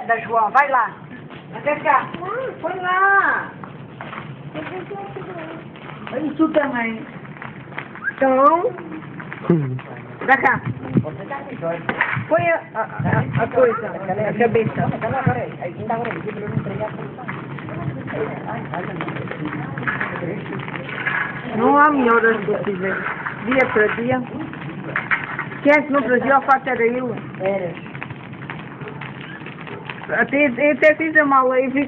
merda, João. Vai lá. Até cá. Põe lá. E tu também. Então... Dá cá. Põe a coisa, a cabeça. Não há melhoras possíveis. Dia para dia. Quem é que não trazia o fato era eu. Eras. Até fiz a mala e fico